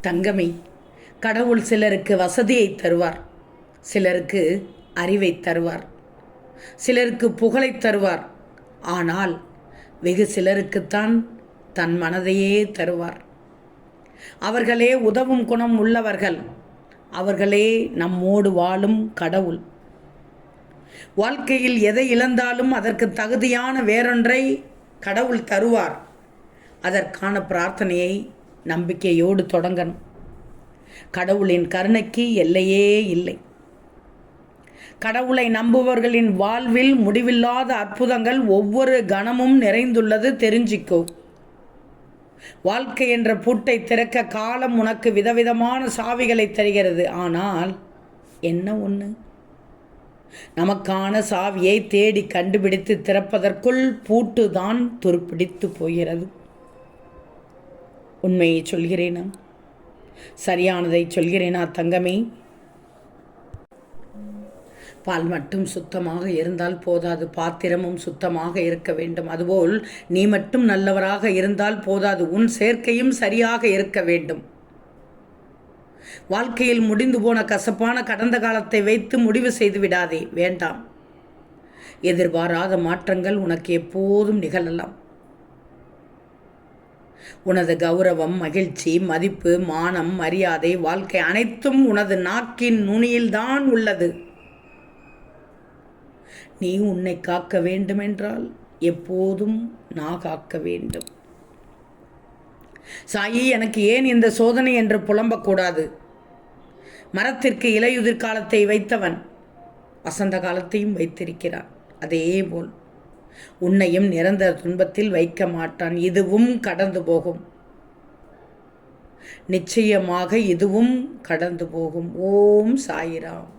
தங்கமே, கடவுள் சிலருக்கு வசதியை தருவார், சிலருக்கு அறிவை தருவார், சிலருக்கு புகழை தருவார். ஆனால் வெகு சிலருக்குத்தான் தன் மனதையே தருவார். அவர்களே உதவும் குணம் உள்ளவர்கள். அவர்களே நம்மோடு வாழும் கடவுள். வாழ்க்கையில் எதை இழந்தாலும் அதற்கு தகுதியான வேறொன்றை கடவுள் தருவார். அதற்கான பிரார்த்தனையை நம்பிக்கையோடு தொடங்கணும். கடவுளின் கருணைக்கு எல்லையே இல்லை. கடவுளை நம்புபவர்களின் வாழ்வில் முடிவில்லாத அற்புதங்கள் ஒவ்வொரு கணமும் நிறைந்துள்ளது, தெரிஞ்சிக்கோ. வாழ்க்கை என்ற பூட்டை திறக்க காலம் உனக்கு விதவிதமான சாவிகளை தருகிறது. ஆனால் என்ன ஒன்று, நமக்கான சாவியை தேடி கண்டுபிடித்து திறப்பதற்குள் பூட்டு தான் துருப்பிடித்து போகிறது. உண்மையை சொல்கிறேனா? சரியானதை சொல்கிறேனா தங்கமே? பால் மட்டும் சுத்தமாக இருந்தால் போதாது, பாத்திரமும் சுத்தமாக இருக்க வேண்டும். அதுபோல் நீ மட்டும் நல்லவராக இருந்தால் போதாது, உன் சேர்க்கையும் சரியாக இருக்க வேண்டும். வாழ்க்கையில் முடிந்து போன கசப்பான கடந்த காலத்தை வைத்து முடிவு செய்து விடாதே, வேண்டாம். எதிர்பாராத மாற்றங்கள் உனக்கு எப்போதும் நிகழலாம். உனது கௌரவம், மகிழ்ச்சி, மதிப்பு, மானம், மரியாதை, வாழ்க்கை அனைத்தும் உனது நாக்கின் நுனியில்தான் உள்ளது. நீ உன்னை காக்க வேண்டுமென்றால் எப்போதும் நான் காக்க வேண்டும். சாயி, எனக்கு ஏன் இந்த சோதனை என்று புலம்பக்கூடாது. மரத்திற்கு இலையுதிர் காலத்தை வைத்தவன் வசந்த காலத்தையும் வைத்திருக்கிறான். அதேபோல் உன்னையும் நிரந்தர துன்பத்தில் வைக்க மாட்டான். இதுவும் கடந்து போகும், நிச்சயமாக இதுவும் கடந்து போகும். ஓம் சாயிராம்.